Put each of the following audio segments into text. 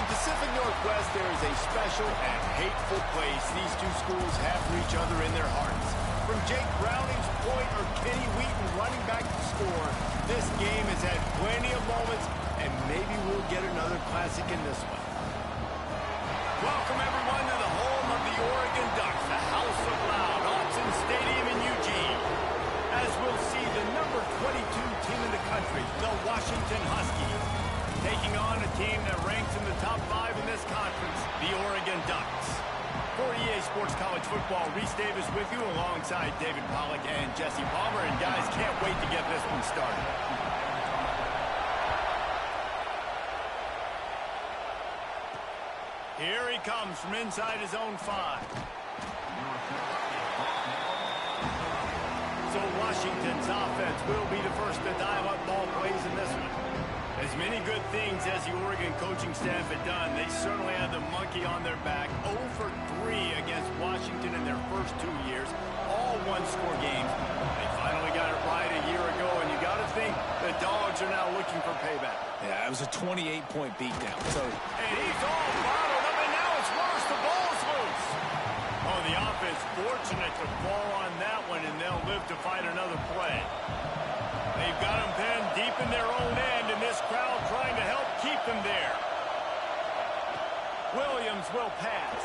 Pacific Northwest, there is a special and hateful place these two schools have for each other in their hearts. From Jake Browning's point or Kenny Wheaton running back to score, this game has had plenty of moments, and maybe we'll get another classic in this one. Welcome, everyone, to the home of the Oregon Ducks, the House of Loud, Autzen Stadium in Eugene. As we'll see the number 22 team in the country, the Washington Huskies, taking on a team that ranks in the top 5 in this conference, the Oregon Ducks. For EA Sports College Football, Reese Davis with you alongside David Pollack and Jesse Palmer. And guys, can't wait to get this one started. Here he comes from inside his own 5. So Washington's offense will be the first to dial up ball plays in this one. As many good things as the Oregon coaching staff had done, they certainly had the monkey on their back. 0 for 3 against Washington in their first 2 years, all one-score games. They finally got it right a year ago, and you got to think the Dogs are now looking for payback. Yeah, it was a 28-point beatdown. And he's all bottled up, and now it's worse. The ball's loose. Oh, the offense fortunate to fall on that one, and they'll live to fight another play. They've got them pinned deep in their own end, and this crowd trying to help keep them there. Williams will pass.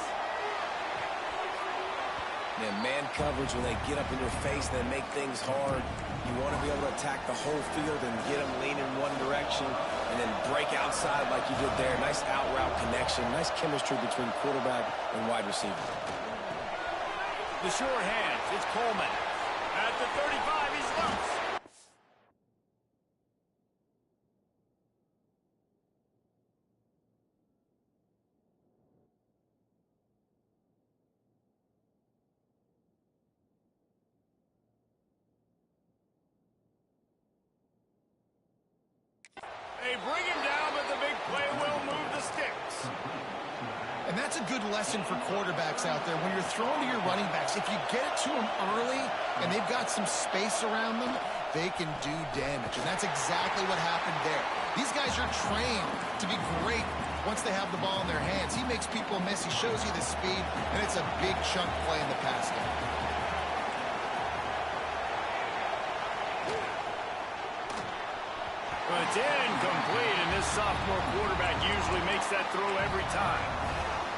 Man coverage, when they get up in your face and they make things hard, you want to be able to attack the whole field and get them leaning one direction and then break outside like you did there. Nice out-route connection, nice chemistry between quarterback and wide receiver. The short hands, it's Coleman. At the 35, he's loose. They bring him down, but the big play will move the sticks. And that's a good lesson for quarterbacks out there. When you're throwing to your running backs, if you get it to them early and they've got some space around them, they can do damage. And that's exactly what happened there. These guys are trained to be great once they have the ball in their hands. He makes people miss. He shows you the speed, and it's a big chunk play in the pass game. Well, it's incomplete, and this sophomore quarterback usually makes that throw every time.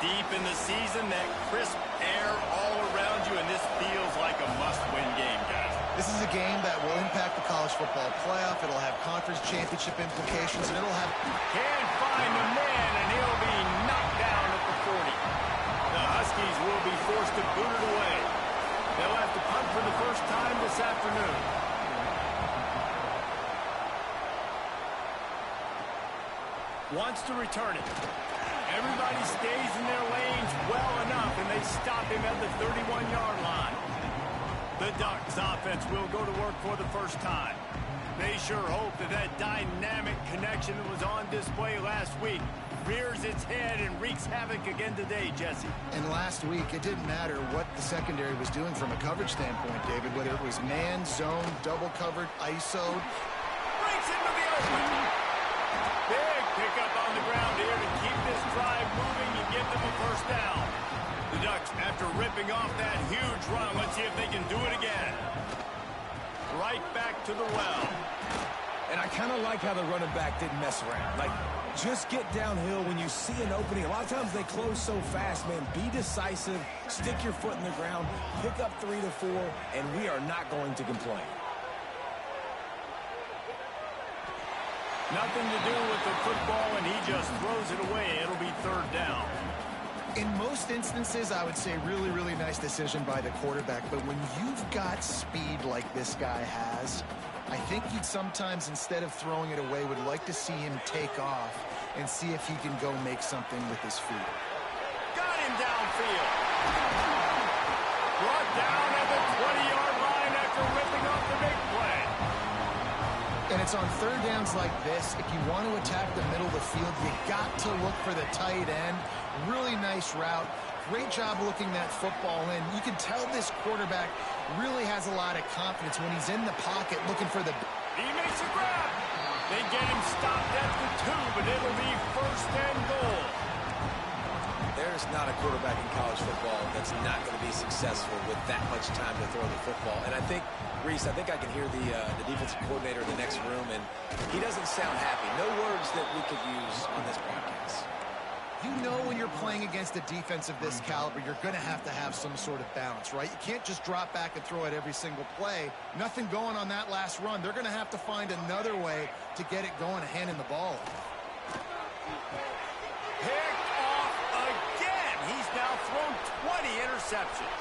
Deep in the season, that crisp air all around you, and this feels like a must-win game, guys. This is a game that will impact the college football playoff. It'll have conference championship implications, and it'll have... Can't find the man, and he'll be knocked down at the 40. The Huskies will be forced to boot it away. They'll have to punt for the first time this afternoon. Wants to return it. Everybody stays in their lanes well enough, and they stop him at the 31-yard line. The Ducks offense will go to work for the first time. They sure hope that that dynamic connection that was on display last week rears its head and wreaks havoc again today, Jesse. And last week, it didn't matter what the secondary was doing from a coverage standpoint, David, whether it was man, zone, double covered, ISO'd. Breaks into the open. Big pickup on the ground here to keep this drive moving and give them a first down. The Ducks, after ripping off that huge run, let's see if they can do it again. Right back to the well. And I kind of like how the running back didn't mess around. Like, just get downhill when you see an opening. A lot of times they close so fast, man. Be decisive, stick your foot in the ground, pick up 3 to 4, and we are not going to complain. Nothing to do with the football, and he just throws it away. It'll be third down. In most instances, I would say really, really nice decision by the quarterback. But when you've got speed like this guy has, I think he'd sometimes, instead of throwing it away, would like to see him take off and see if he can go make something with his feet. Got him downfield. Brought down at the 20-yard line after ripping off the big play. And it's on third downs like this. If you want to attack the middle of the field, you got to look for the tight end. Really nice route. Great job looking that football in. You can tell this quarterback really has a lot of confidence when he's in the pocket looking for the... He makes a grab. They get him stopped at the 2, but it'll be first and goal. there's not a quarterback in college football that's not going to be successful with that much time to throw the football. And I think, Reese, I can hear the defensive coordinator in the next room, and he doesn't sound happy. No words that we could use on this broadcast. You know when you're playing against a defense of this caliber, you're going to have some sort of balance, right? You can't just drop back and throw it every single play. Nothing going on that last run. They're going to have to find another way to get it going and handing the ball. Picked off again. He's now thrown 20 interceptions.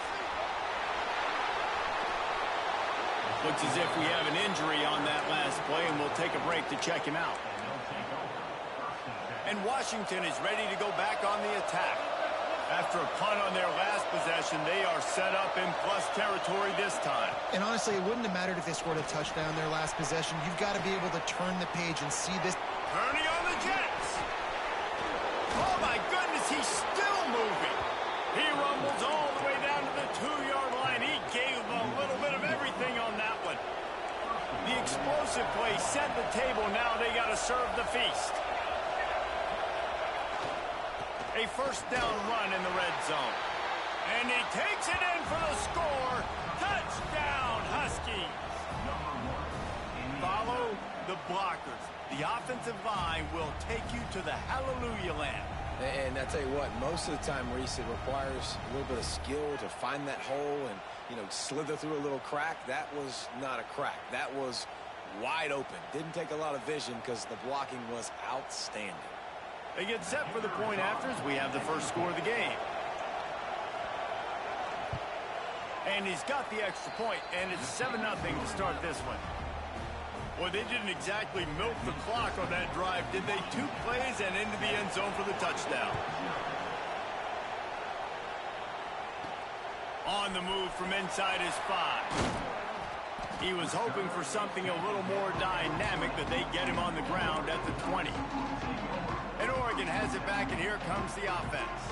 Looks as if we have an injury on that last play, and we'll take a break to check him out. And Washington is ready to go back on the attack. After a punt on their last possession, they are set up in plus territory this time. And honestly, it wouldn't have mattered if they scored a touchdown their last possession. You've got to be able to turn the page and see this. Turning on the Jets. Oh, my goodness, he's still moving. He rumbles all the way down to the 2-yard line. He gave a little bit of everything on that one. The explosive play set the table. Now they got to serve the feast. A first down run in the red zone. And he takes it in for the score. Touchdown, Huskies. Follow the blockers. The offensive line will take you to the hallelujah land. And I tell you what, most of the time, Reese, it requires a little bit of skill to find that hole and, slither through a little crack. That was not a crack. That was wide open. Didn't take a lot of vision because the blocking was outstanding. They get set for the point afters. We have the first score of the game. And he's got the extra point, and it's 7-0 to start this one. Boy, they didn't exactly milk the clock on that drive, did they? 2 plays and into the end zone for the touchdown. On the move from inside his 5. He was hoping for something a little more dynamic, but they get him on the ground at the 20. And Oregon has it back, and here comes the offense.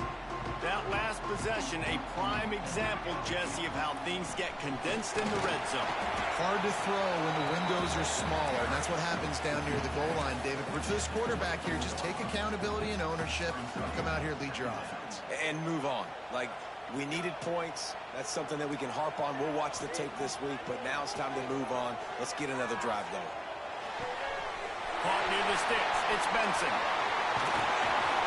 That last possession, a prime example, Jesse, of how things get condensed in the red zone. Hard to throw when the windows are smaller, and that's what happens down near the goal line, David. For this quarterback here, just take accountability and ownership and come out here and lead your offense. And move on. We needed points. That's something that we can harp on. We'll watch the tape this week, but now it's time to move on. Let's get another drive going. Caught near the sticks. It's Benson.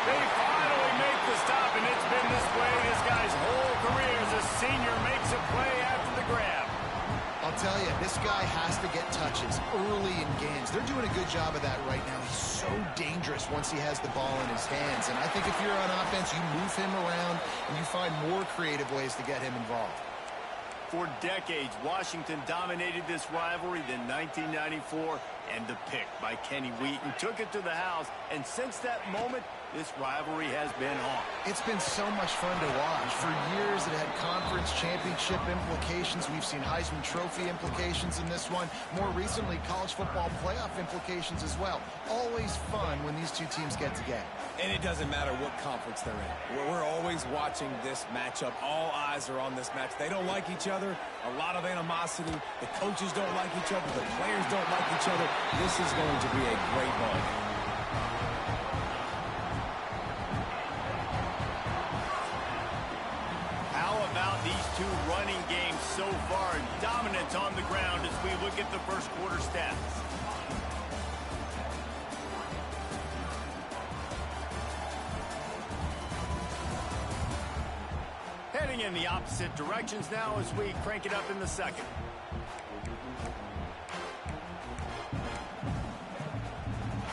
They finally make the stop, and it's been this way this guy's whole career as a senior makes a play after the grab. I'll tell you, this guy has to get touches early in games. They're doing a good job of that right now. He's so dangerous once he has the ball in his hands. And I think if you're on offense, you move him around and you find more creative ways to get him involved. For decades, Washington dominated this rivalry. Then 1994, and the pick by Kenny Wheaton took it to the house. And since that moment, this rivalry has been on. It's been so much fun to watch. For years, it had conference championship implications. We've seen Heisman Trophy implications in this one. More recently, college football playoff implications as well. Always fun when these two teams get together. And it doesn't matter what conference they're in. We're always watching this matchup. All eyes are on this match. They don't like each other. A lot of animosity. The coaches don't like each other. The players don't like each other. This is going to be a great ball game. These two running games so far, dominance on the ground as we look at the first quarter stats. Heading in the opposite directions now as we crank it up in the second.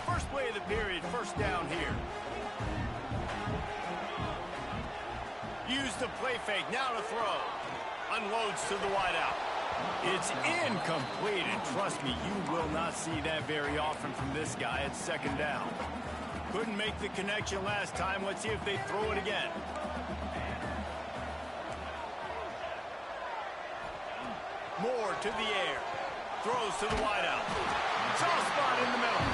First play of the period, first down here. Use the play fake, now to throw. Unloads to the wideout. It's incomplete, and trust me, you will not see that very often from this guy at second down. Couldn't make the connection last time. Let's see if they throw it again. Moore to the air. Throws to the wideout. Soft spot in the middle.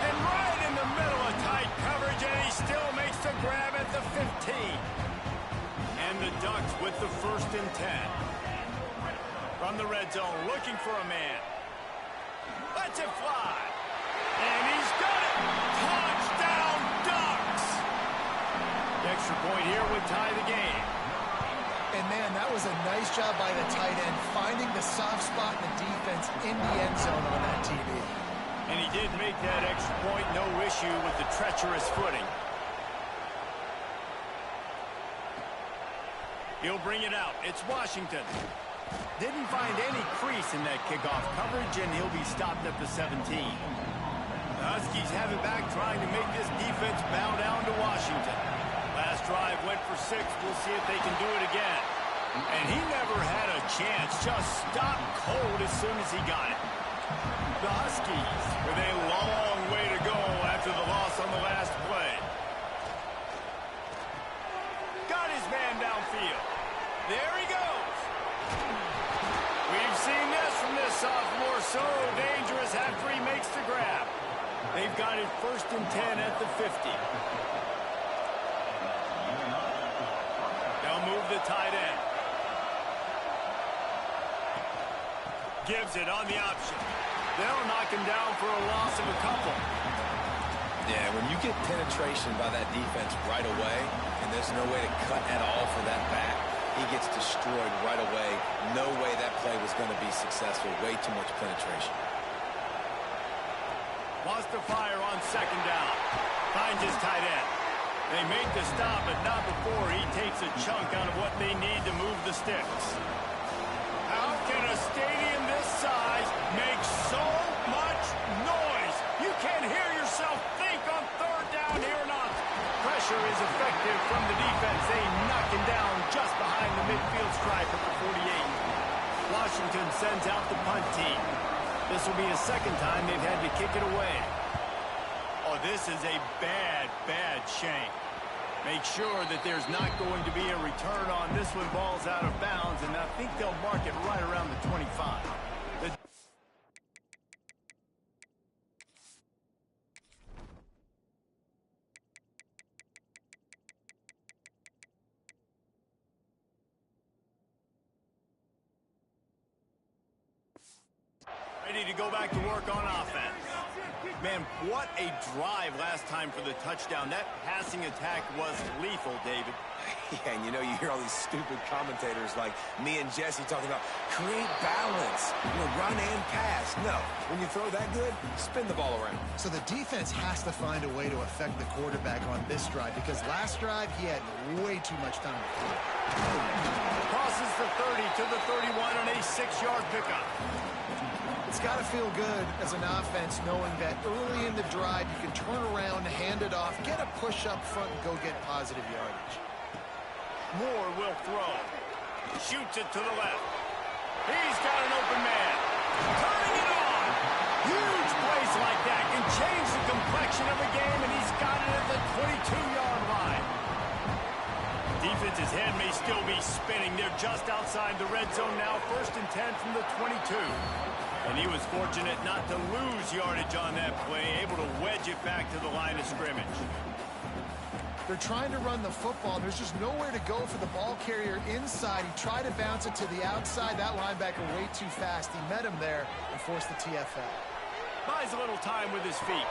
And right in the middle of tight coverage, and he still makes the grab at the 15. And the Ducks with the 1st and 10. From the red zone, looking for a man. Lets it fly. And he's got it. Touchdown, Ducks. The extra extra point here would tie the game. And, man, that was a nice job by the tight end, finding the soft spot in the defense in the end zone on that TD. And he did make that extra point, no issue with the treacherous footing. He'll bring it out. It's Washington. Didn't find any crease in that kickoff coverage, and he'll be stopped at the 17. The Huskies have it back, trying to make this defense bow down to Washington. Last drive went for 6. We'll see if they can do it again. And he never had a chance. Just stopped cold as soon as he got it. The Huskies with a long way to go after the loss on the last play. Got his man downfield. There he goes. We've seen this from this sophomore. So dangerous after he makes the grab. They've got it 1st and 10 at the 50. They'll move the tight end. Gives it on the option. They'll knock him down for a loss of a couple. Yeah, when you get penetration by that defense right away, and there's no way to cut at all for that back, he gets destroyed right away. No way that play was going to be successful. Way too much penetration. Wants to fire on 2nd down. Finds his tight end. They make the stop, but not before he takes a chunk out of what they need to move the sticks. How can a stadium this size make so much noise? You can't hear yourself think on 3rd down here or not. Pressure is effective from the defense. They knock him down just behind the midfield stripe at the 48. Washington sends out the punt team. This will be the 2nd time they've had to kick it away. Oh, this is a bad, bad shank. Make sure that there's not going to be a return on this one. Ball's out of bounds, and I think they'll mark it right around the 25. Ready to go back to work on offense. Man, what a drive last time for the touchdown. That passing attack was lethal, David. Yeah, and you know, you hear all these stupid commentators like me and Jesse talking about create balance, run and pass. No, when you throw that good, spin the ball around. So the defense has to find a way to affect the quarterback on this drive, because last drive he had way too much time. Crosses the 30 to the 31 on a 6-yard pickup. It's got to feel good as an offense knowing that early in the drive you can turn around, hand it off, get a push up front, and go get positive yardage. Moore will throw. Shoots it to the left. He's got an open man. Turning it on. Huge plays like that can change the complexion of a game, and he's got it at the 22-yard line. Defense's head may still be spinning. They're just outside the red zone now. 1st and 10 from the 22. And he was fortunate not to lose yardage on that play, able to wedge it back to the line of scrimmage. They're trying to run the football. There's just nowhere to go for the ball carrier inside. He tried to bounce it to the outside. That linebacker way too fast. He met him there and forced the TFL. Buys a little time with his feet.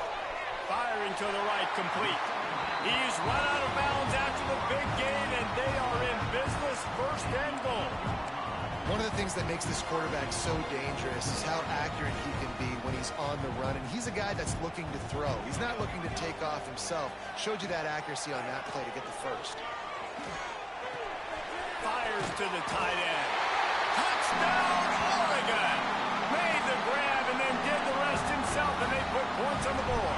Firing to the right, complete. He's run out of bounds after the big gain, and they are in business. 1st and goal. One of the things that makes this quarterback so dangerous is how accurate he can be when he's on the run. And he's a guy that's looking to throw. He's not looking to take off himself. Showed you that accuracy on that play to get the 1st. Fires to the tight end. Touchdown, Oregon! Made the grab and then did the rest himself, and they put points on the board.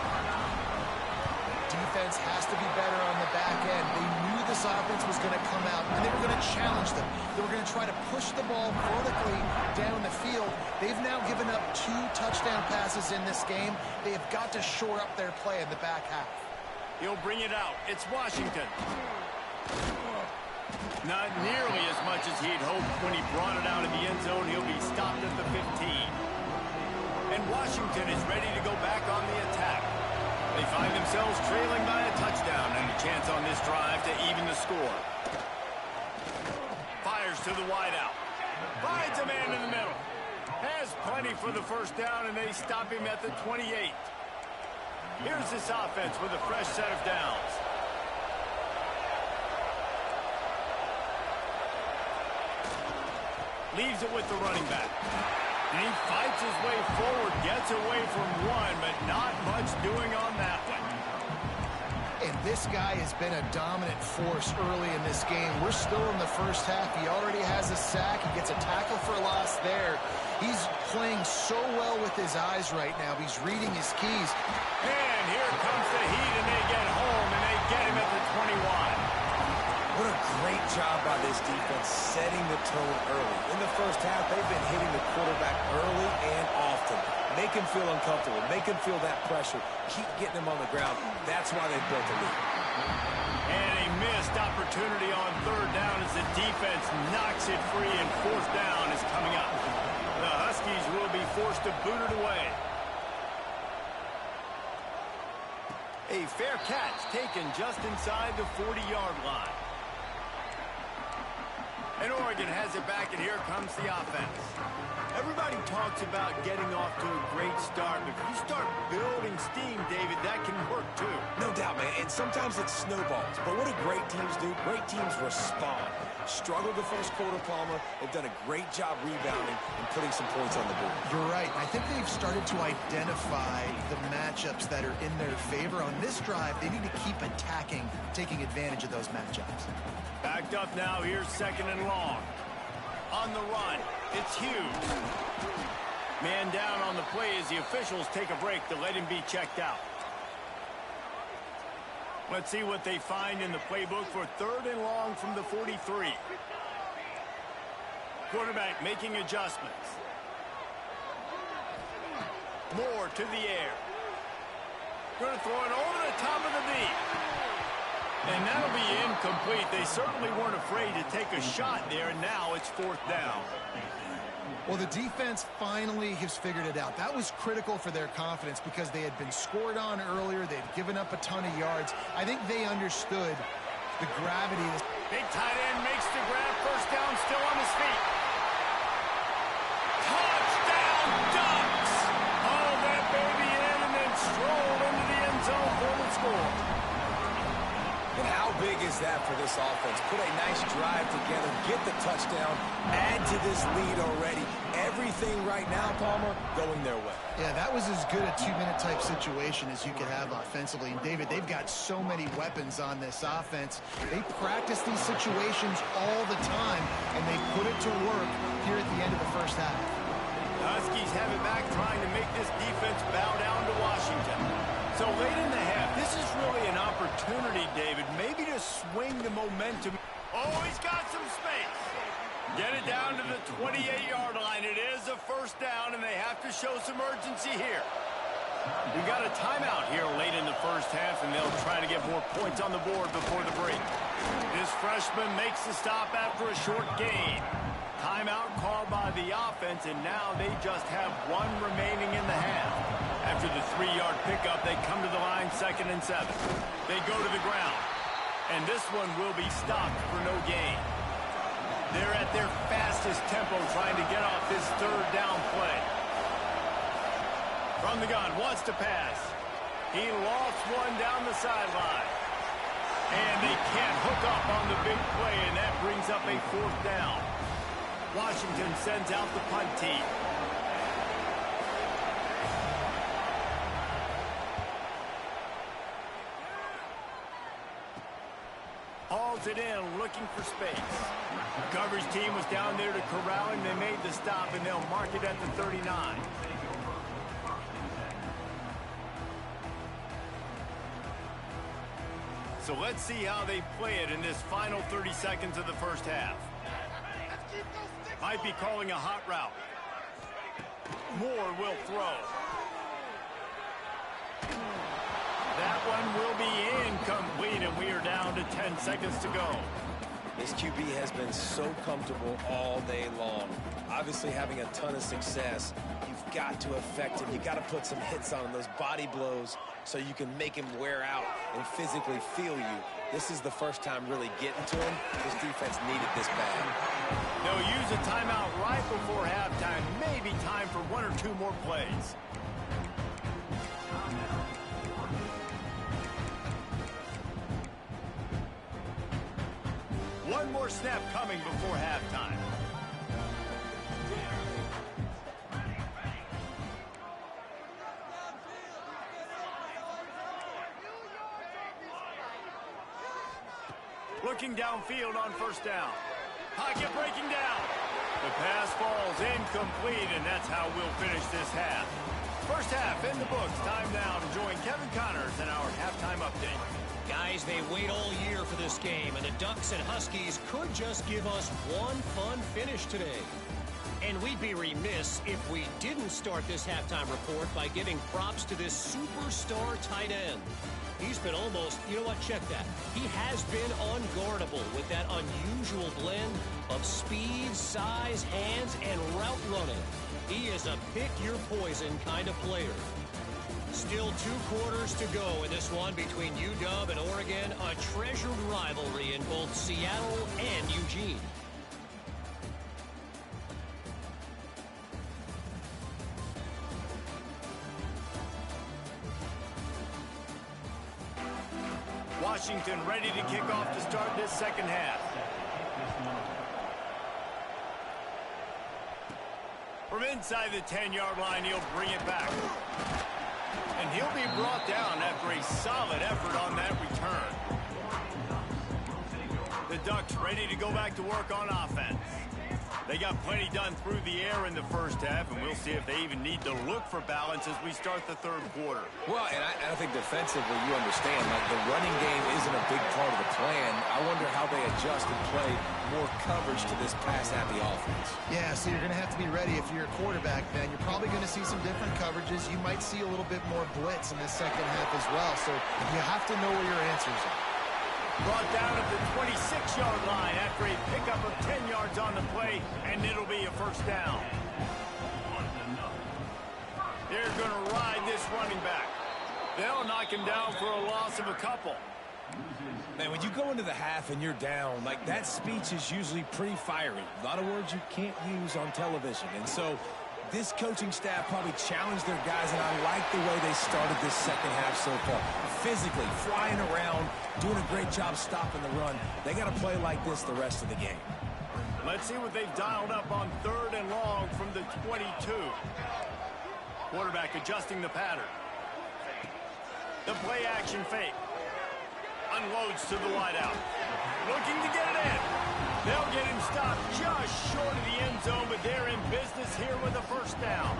Defense has to be better on the back end. They knew this offense was going to come out, and they were going to challenge them. They were going to try to push the ball vertically down the field. They've now given up 2 touchdown passes in this game. They have got to shore up their play in the back half. He'll bring it out. It's Washington. Not nearly as much as he'd hoped when he brought it out of the end zone. He'll be stopped at the 15. And Washington is ready to go back on the attack. They find themselves trailing by a touchdown and a chance on this drive to even the score. Fires to the wideout. Finds a man in the middle. Has plenty for the 1st down, and they stop him at the 28. Here's this offense with a fresh set of downs. Leaves it with the running back. And he fights his way forward, gets away from one, but not much doing on that one. And this guy has been a dominant force early in this game. We're still in the first half. He already has a sack. He gets a tackle for loss there. He's playing so well with his eyes right now. He's reading his keys. And here comes the heat, and they get home, and they get him at the 21. What a great job by this defense setting the tone early. In the first half, they've been hitting the quarterback early and often. Make him feel uncomfortable. Make him feel that pressure. Keep getting him on the ground. That's why they've built a lead. And a missed opportunity on third down as the defense knocks it free, and fourth down is coming up. The Huskies will be forced to boot it away. A fair catch taken just inside the 40-yard line. And Oregon has it back, and here comes the offense. Everybody talks about getting off to a great start, but if you start building steam, David, that can work too. No doubt, man, and sometimes it snowballs. But what do great teams do? Great teams respond. Struggled the first quarter, Palmer. They've done a great job rebounding and putting some points on the board. You're right. I think they've started to identify the matchups that are in their favor. On this drive, they need to keep attacking, taking advantage of those matchups. Backed up now. Here's second and long. On the run, it's Hughes. Man down on the play as the officials take a break to let him be checked out. Let's see what they find in the playbook for third and long from the 43. Quarterback making adjustments. Moore to the air. Going to throw it over the top of the beat. And that'll be incomplete. They certainly weren't afraid to take a shot there, and now it's fourth down. Well, the defense finally has figured it out. That was critical for their confidence because they had been scored on earlier. They'd given up a ton of yards. I think they understood the gravity of this. Big tight end makes the grab. First down, still on his feet. Touchdown, Ducks! Haul that baby in and then stroll into the end zone for the score. And how big is that for this offense? Put a nice drive together, get the touchdown, add to this lead already. Everything right now, Palmer, going their way. Yeah, that was as good a two-minute type situation as you could have offensively. And, David, they've got so many weapons on this offense. They practice these situations all the time, and they put it to work here at the end of the first half. The Huskies have it back, trying to make this defense bow down to Washington. So late in the half, this is really an opportunity, David, maybe to swing the momentum. Oh, he's got some space. Get it down to the 28-yard line. It is a first down, and they have to show some urgency here. We've got a timeout here late in the first half, and they'll try to get more points on the board before the break. This freshman makes the stop after a short gain. Timeout called by the offense, and now they just have one remaining in the half. After the 3-yard pickup, they come to the line, 2nd and 7. They go to the ground, and this one will be stopped for no gain. They're at their fastest tempo trying to get off this third down play. From the gun, wants to pass. He lost one down the sideline. And they can't hook up on the big play, and that brings up a fourth down. Washington sends out the punt team. Hauls it in, looking for space. Coverage team was down there to corral him. They made the stop, and they'll mark it at the 39. So let's see how they play it in this final 30 seconds of the first half. Might be calling a hot route. Moore will throw. That one will be incomplete, and we are down to 10 seconds to go. This QB has been so comfortable all day long. Obviously having a ton of success. You've got to affect him. You've got to put some hits on him, those body blows, so you can make him wear out and physically feel you. This is the first time really getting to him. This defense needed this bad. They'll use a timeout right before halftime. Maybe time for one or two more plays. One more snap coming before halftime. looking downfield on first down. Pocket breaking down. The pass falls incomplete, and that's how we'll finish this half. First half in the books. Time now to join Kevin Connors in our halftime update. Guys, they wait all year for this game, and the Ducks and Huskies could just give us one fun finish today. And we'd be remiss if we didn't start this halftime report by giving props to this superstar tight end. He's been almost, you know what, check that. He has been unguardable with that unusual blend of speed, size, hands, and route running. He is a pick-your-poison kind of player. Still 2 quarters to go in this one between UW and Oregon, a treasured rivalry in both Seattle and Eugene. Washington ready to kick off to start this second half. From inside the 10-yard line, he'll bring it back. And he'll be brought down after a solid effort on that return. The Ducks ready to go back to work on offense. They got plenty done through the air in the first half, and we'll see if they even need to look for balance as we start the third quarter. Well, and I think defensively, you understand, like the running game isn't a big part of the plan. I wonder how they adjust and play more coverage to this pass-happy offense. Yeah, so you're going to have to be ready if you're a quarterback, man. You're probably going to see some different coverages. You might see a little bit more blitz in the second half as well, so you have to know where your answers are. Brought down at the 26-yard line after a pickup of 10 yards on the play, and it'll be a first down. They're going to ride this running back. They'll knock him down for a loss of a couple. Man, when you go into the half and you're down, like that speech is usually pretty fiery. A lot of words you can't use on television. And so this coaching staff probably challenged their guys, and I like the way they started this second half so far. Physically, flying around, doing a great job stopping the run. They got to play like this the rest of the game. Let's see what they've dialed up on 3rd and long from the 22. Quarterback adjusting the pattern. The play action fake. Unloads to the wideout. Looking to get it in. They'll get him stopped just short of the end zone, but they're in business here with a first down.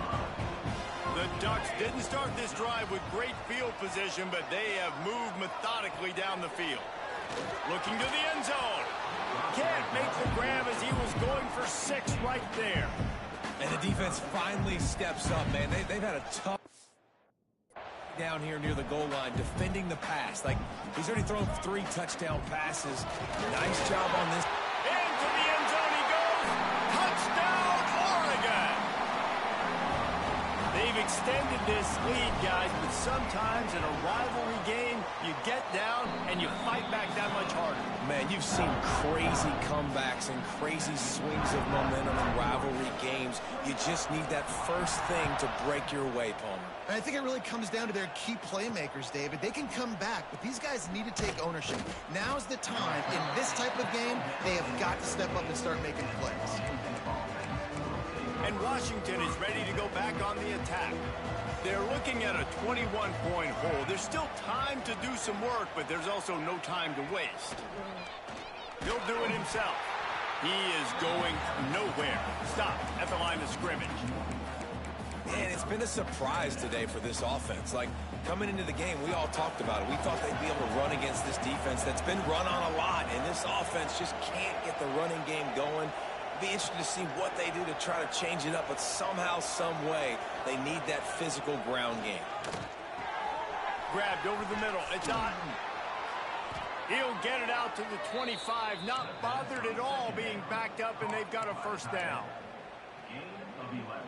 The Ducks didn't start this drive with great field position, but they have moved methodically down the field. Looking to the end zone. Can't make the grab as he was going for 6 right there. And the defense finally steps up, man. They've had a tough down here near the goal line defending the pass. Like, he's already thrown 3 touchdown passes. Nice job on this. Into the end zone he goes. Touchdown, Oregon. They've extended this lead, guys, but sometimes in a rivalry game, you get down and you fight back that much harder. Man, you've seen crazy comebacks and crazy swings of momentum in rivalry games. You just need that first thing to break your way, Palmer. And I think it really comes down to their key playmakers, David. They can come back, but these guys need to take ownership. Now's the time. In this type of game, they have got to step up and start making plays. And Washington is ready to go back on the attack. They're looking at a 21-point hole. There's still time to do some work, but there's also no time to waste. He'll do it himself. He is going nowhere. Stop at the line of scrimmage. Man, it's been a surprise today for this offense. Like, coming into the game, we all talked about it. We thought they'd be able to run against this defense that's been run on a lot, and this offense just can't get the running game going. Be interested to see what they do to try to change it up, but somehow, some way, they need that physical ground game. Grabbed over the middle. It's Otten. He'll get it out to the 25, not bothered at all being backed up, and they've got a first down.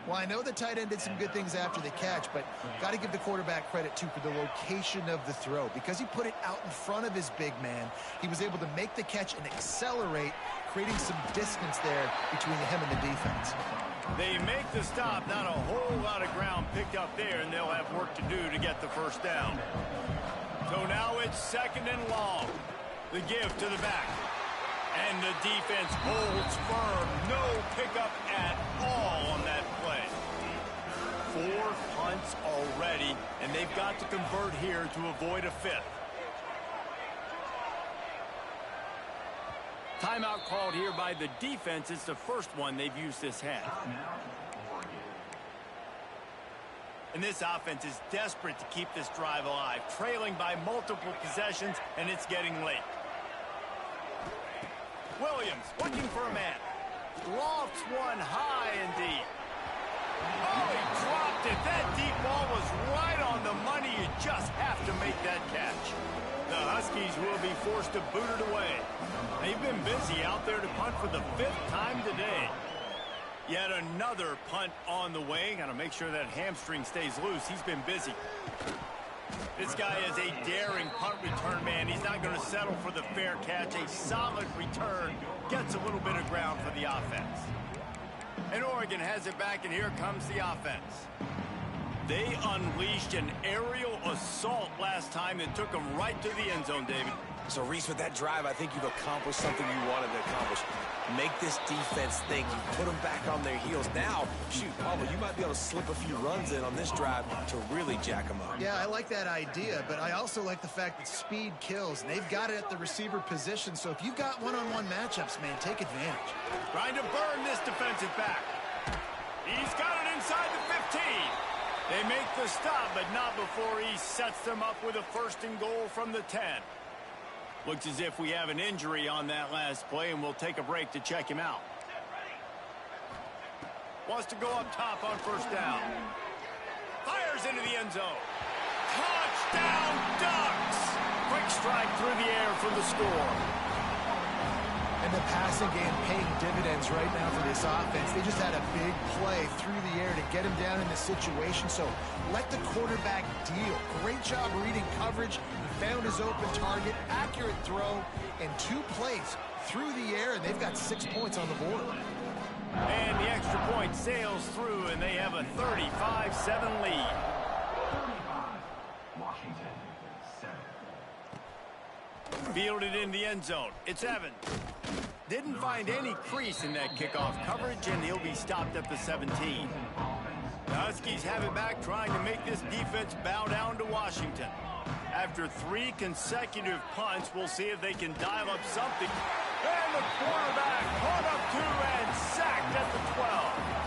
Well, I know the tight end did some good things after the catch, but got to give the quarterback credit, too, for the location of the throw. Because he put it out in front of his big man, he was able to make the catch and accelerate, creating some distance there between him and the defense. They make the stop, not a whole lot of ground picked up there, and they'll have work to do to get the first down. So now it's 2nd and long. The give to the back. And the defense holds firm. No pickup at all on that play. 4 punts already, and they've got to convert here to avoid a 5th. Timeout called here by the defense. It's the first one they've used this half. And this offense is desperate to keep this drive alive, trailing by multiple possessions, and it's getting late. Williams looking for a man. Lofts one high and deep. Oh, he dropped it. That deep ball was right on the money. You just have to make that catch. The Huskies will be forced to boot it away. They've been busy out there to punt for the 5th time today. Yet another punt on the way. Got to make sure that hamstring stays loose. He's been busy. This guy is a daring punt return man. He's not going to settle for the fair catch. A solid return. Gets a little bit of ground for the offense. And Oregon has it back, and here comes the offense. They unleashed an aerial assault last time that took them right to the end zone, David. So, Reese, with that drive, I think you've accomplished something you wanted to accomplish. Make this defense think. You put them back on their heels. Now, shoot, Pablo, you might be able to slip a few runs in on this drive to really jack them up. Yeah, I like that idea, but I also like the fact that speed kills. And they've got it at the receiver position, so if you've got one-on-one matchups, man, take advantage. Trying to burn this defensive back. He's got it inside the 15. They make the stop, but not before he sets them up with a 1st and goal from the 10. Looks as if we have an injury on that last play, and we'll take a break to check him out. Wants to go up top on 1st down. Fires into the end zone. Touchdown, Ducks! Quick strike through the air for the score. And the passing game paying dividends right now for this offense. They just had a big play through the air to get him down in the situation. So let the quarterback deal. Great job reading coverage. He found his open target, accurate throw, and 2 plays through the air, and they've got 6 points on the board. And the extra point sails through, and they have a 35-7 lead. Fielded in the end zone. It's Evans. Didn't find any crease in that kickoff coverage, and he'll be stopped at the 17. The Huskies have it back, trying to make this defense bow down to Washington. After 3 consecutive punts, we'll see if they can dial up something. And the quarterback caught up 2 and sacked at the 12.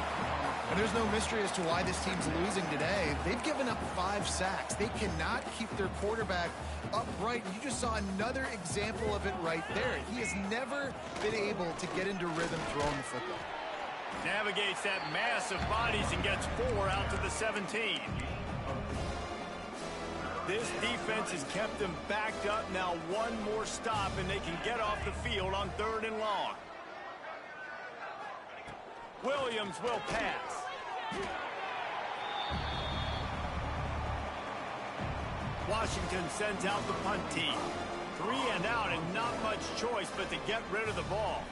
And there's no mystery as to why this team's losing today. They've given up 5 sacks. They cannot keep their quarterback upright. You just saw another example of it right there. He has never been able to get into rhythm throwing the football. Navigates that mass of bodies and gets 4 out to the 17. This defense has kept them backed up. Now 1 more stop, and they can get off the field on 3rd and long. Williams will pass. Washington sends out the punt team. 3 and out, and not much choice but to get rid of the ball.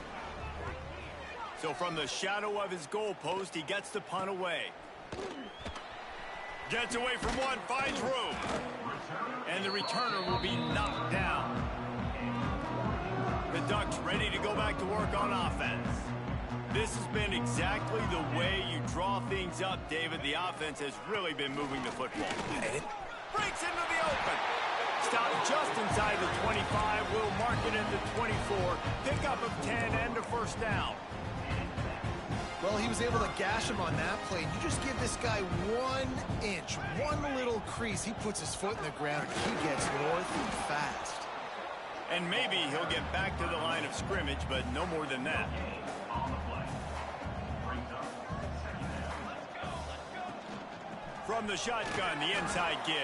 So from the shadow of his goalpost, he gets the punt away. Gets away from one, finds room. And the returner will be knocked down. The Ducks ready to go back to work on offense. This has been exactly the way you draw things up, David. The offense has really been moving the football. Breaks into the open. Stopped just inside the 25. Will mark it into 24. Pickup of 10 and a 1st down. Well, he was able to gash him on that play. You just give this guy 1 inch, 1 little crease. He puts his foot in the ground. He gets north and fast. And maybe he'll get back to the line of scrimmage, but no more than that. From the shotgun, the inside give.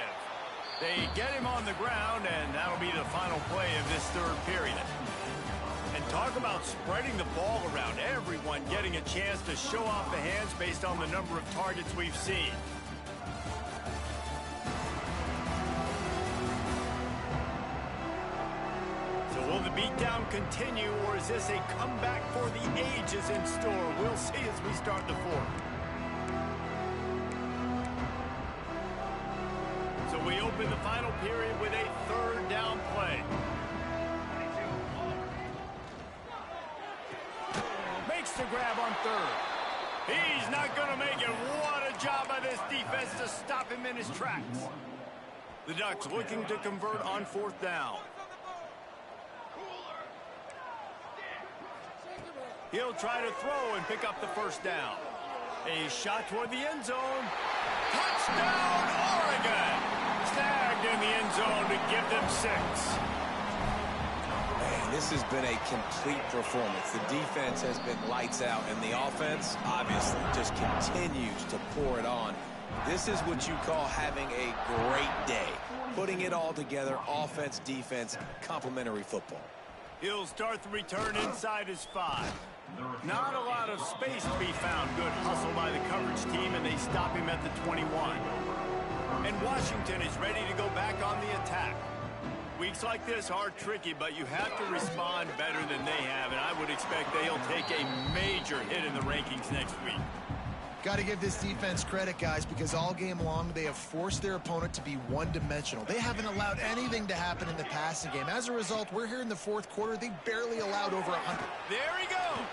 They get him on the ground, and that'll be the final play of this 3rd period. And talk about spreading the ball around. Everyone getting a chance to show off the hands based on the number of targets we've seen. So will the beatdown continue, or is this a comeback for the ages in store? We'll see as we start the 4th. So we open the final period with a 3rd down play. Makes the grab on 3rd. He's not going to make it. What a job by this defense to stop him in his tracks. The Ducks looking to convert on 4th down. He'll try to throw and pick up the first down. A shot toward the end zone. Touchdown, Oregon! Snagged in the end zone to give them 6. Man, this has been a complete performance. The defense has been lights out, and the offense, obviously, just continues to pour it on. This is what you call having a great day. Putting it all together, offense, defense, complementary football. He'll start the return inside his 5. Not a lot of space to be found. Good hustle by the coverage team, and they stop him at the 21. And Washington is ready to go back on the attack. Weeks like this are tricky, but you have to respond better than they have, and I would expect they'll take a major hit in the rankings next week. Got to give this defense credit, guys, because all game long they have forced their opponent to be one-dimensional. They haven't allowed anything to happen in the passing game. As a result, we're here in the fourth quarter. They barely allowed over 100. There he goes.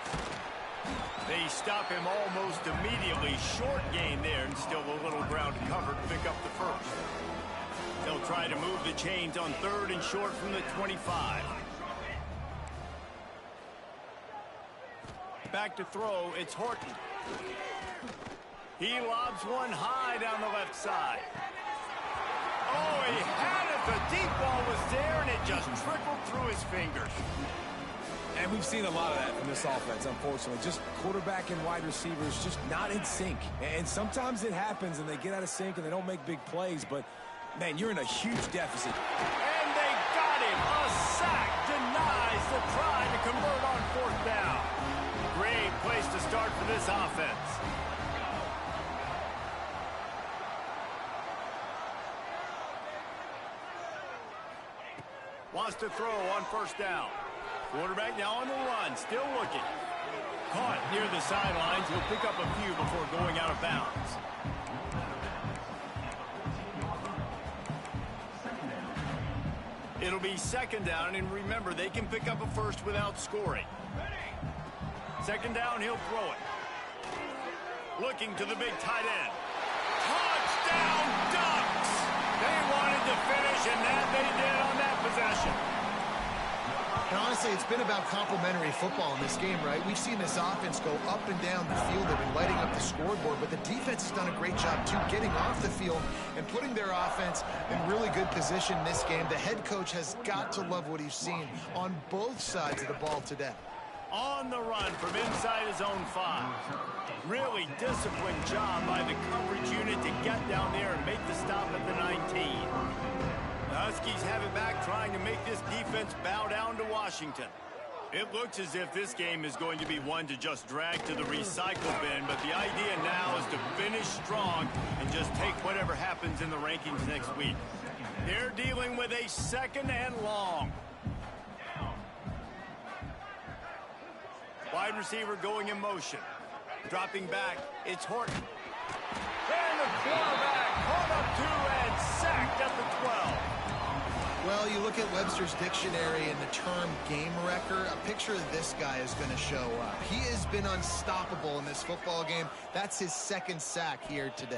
They stop him almost immediately. Short gain there, and still a little ground to cover to pick up the first. They'll try to move the chains on 3rd and short from the 25. Back to throw, it's Horton. He lobs one high down the left side. Oh, he had it. The deep ball was there, and it just trickled through his fingers. And we've seen a lot of that from this offense, unfortunately. Just quarterback and wide receivers just not in sync. And sometimes it happens, and they get out of sync, and they don't make big plays. But, man, you're in a huge deficit. And they got him. A sack denies the try to convert on 4th down. Great place to start for this offense. Wants to throw on 1st down. Quarterback now on the run, still looking. Caught near the sidelines. He'll pick up a few before going out of bounds. It'll be 2nd down, and remember, they can pick up a first without scoring. 2nd down, he'll throw it. Looking to the big tight end. Touchdown, Ducks! They wanted to finish, and that they did on that possession. And honestly, it's been about complementary football in this game, right? We've seen this offense go up and down the field. They've been lighting up the scoreboard, but the defense has done a great job, too, getting off the field and putting their offense in really good position in this game. The head coach has got to love what he's seen on both sides of the ball today. On the run from inside his own 5. Really disciplined job by the coverage unit to get down there and make the stop at the 19. The Huskies have it back, trying to make this defense bow down to Washington. It looks as if this game is going to be one to just drag to the recycle bin, but the idea now is to finish strong and just take whatever happens in the rankings next week. They're dealing with a 2nd and long. Wide receiver going in motion. Dropping back, it's Horton. And the quarterback caught up 2 and sacked at the 12. Well, you look at Webster's dictionary and the term game wrecker, a picture of this guy is going to show up. He has been unstoppable in this football game. That's his 2nd sack here today.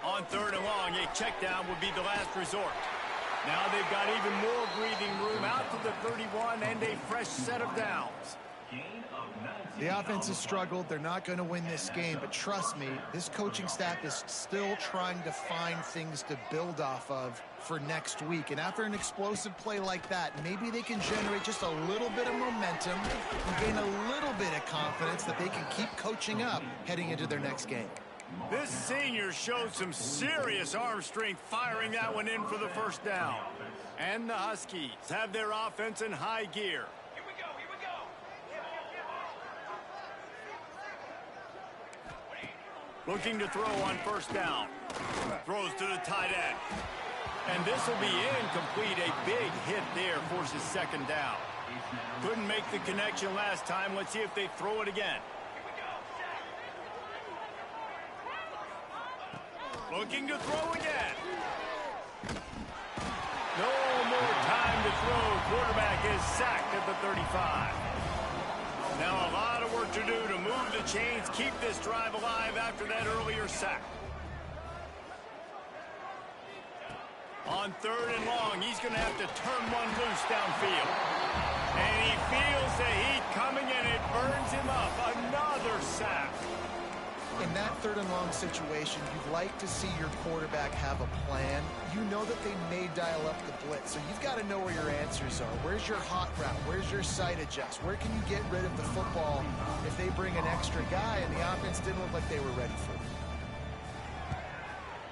On 3rd and long, a check down would be the last resort. Now they've got even more breathing room out to the 31 and a fresh set of downs. The offense has struggled. They're not going to win this game, but trust me, this coaching staff is still trying to find things to build off of for next week. And after an explosive play like that, maybe they can generate just a little bit of momentum and gain a little bit of confidence that they can keep coaching up heading into their next game. This senior showed some serious arm strength firing that one in for the 1st down. And the Huskies have their offense in high gear. Looking to throw on 1st down. Throws to the tight end. And this will be incomplete. A big hit there forces 2nd down. Couldn't make the connection last time. Let's see if they throw it again. Looking to throw again. No more time to throw. Quarterback is sacked at the 35. Now a lot of work to do to move the chains, keep this drive alive after that earlier sack. On 3rd and long, he's going to have to turn one loose downfield. And he feels the heat coming, and it burns sack. In that 3rd and long situation, you'd like to see your quarterback have a plan. You know that they may dial up the blitz, so you've got to know where your answers are. Where's your hot route? Where's your sight adjust? Where can you get rid of the football if they bring an extra guy and the offense didn't look like they were ready for it?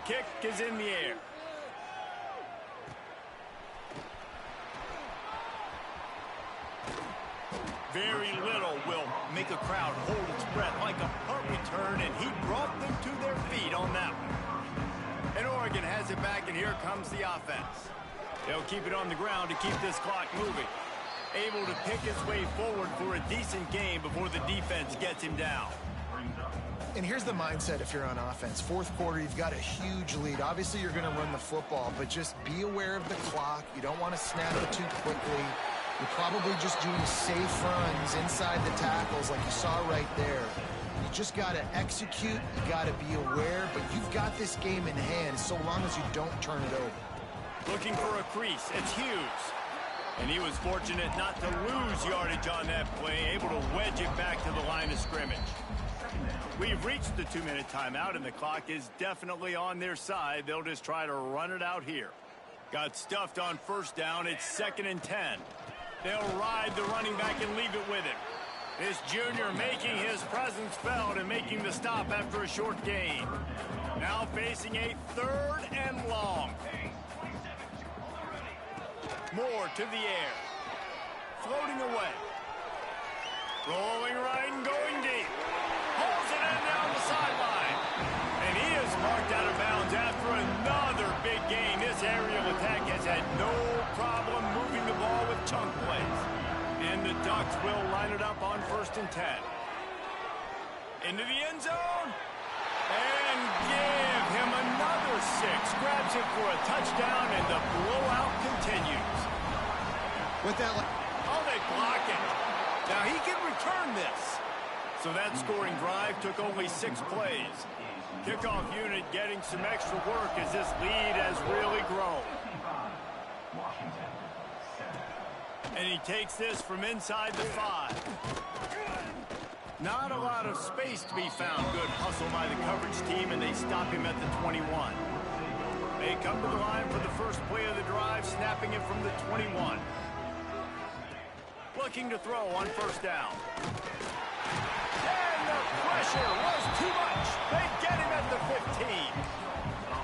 Kick is in the air. Very little will make a crowd hold its breath like a punt return, and he brought them to their feet on that one. And Oregon has it back, and here comes the offense. They'll keep it on the ground to keep this clock moving. Able to pick his way forward for a decent game before the defense gets him down. And here's the mindset if you're on offense. 4th quarter, you've got a huge lead. Obviously, you're going to run the football, but just be aware of the clock. You don't want to snap it too quickly. You're probably just doing safe runs inside the tackles like you saw right there. You just got to execute. You got to be aware, but you've got this game in hand so long as you don't turn it over. Looking for a crease. It's Hughes. And he was fortunate not to lose yardage on that play, able to wedge it back to the line of scrimmage. We've reached the 2-minute timeout, and the clock is definitely on their side. They'll just try to run it out here. Got stuffed on 1st down. It's 2nd and 10. They'll ride the running back and leave it with him. This junior making his presence felt and making the stop after a short gain. Now facing a 3rd and long. Moore to the air. Floating away. Rolling right and going deep. Holds it in down the sideline. And he is marked out of bounds after another big gain. This aerial attack has had no problem moving the ball with chunk plays. And the Ducks will line it up on 1st and 10. Into the end zone. And give him another 6. Grabs it for a touchdown, and the blowout continues. With that, Oh, they block it. Now he can return this. So that scoring drive took only 6 plays. Kickoff unit getting some extra work as this lead has really grown. And he takes this from inside the 5. Not a lot of space to be found. Good hustle by the coverage team, and they stop him at the 21. They come to the line for the first play of the drive, snapping it from the 21. Looking to throw on 1st down. And the pressure was too much. They get him at the 15.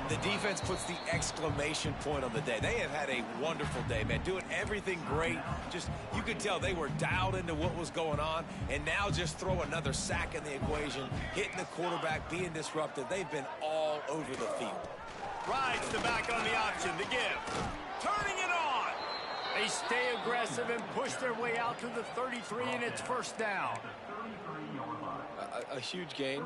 The defense puts the exclamation point on the day. They have had a wonderful day, man. Doing everything great. Just, you could tell they were dialed into what was going on. And now just throw another sack in the equation. Hitting the quarterback, being disruptive. They've been all over the field. Rides the back on the option. The give. Turning it on. They stay aggressive and push their way out to the 33, and it's 1st down. A huge gain.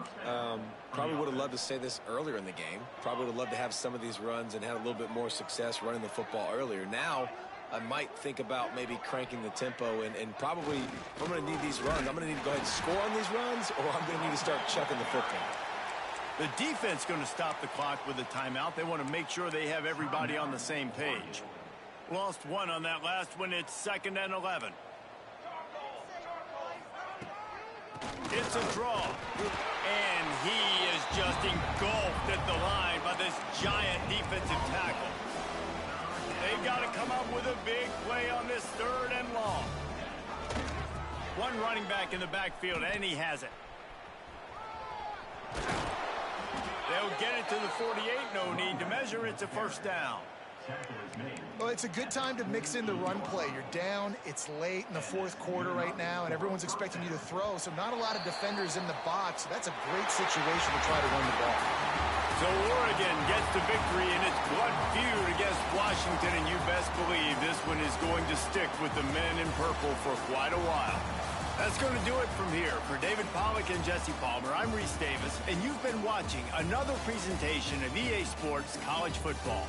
Probably would have loved to say this earlier in the game. Probably would have loved to have some of these runs and had a little bit more success running the football earlier. Now, I might think about maybe cranking the tempo and probably, if I'm going to need these runs, I'm going to need to go ahead and score on these runs, or I'm going to need to start chucking the football. The defense going to stop the clock with a timeout. They want to make sure they have everybody on the same page. Lost 1 on that last one. It's 2nd and 11. It's a draw. And he is just engulfed at the line by this giant defensive tackle. They've got to come up with a big play on this 3rd and long. One running back in the backfield, and he has it. They'll get it to the 48. No need to measure. It's a 1st down. Well, it's a good time to mix in the run play. You're down, it's late in the 4th quarter right now, and everyone's expecting you to throw, so not a lot of defenders in the box. So that's a great situation to try to run the ball. So Oregon gets the victory in its blood feud against Washington, and you best believe this one is going to stick with the men in purple for quite a while. That's going to do it from here. For David Pollack and Jesse Palmer, I'm Reese Davis, and you've been watching another presentation of EA Sports College Football.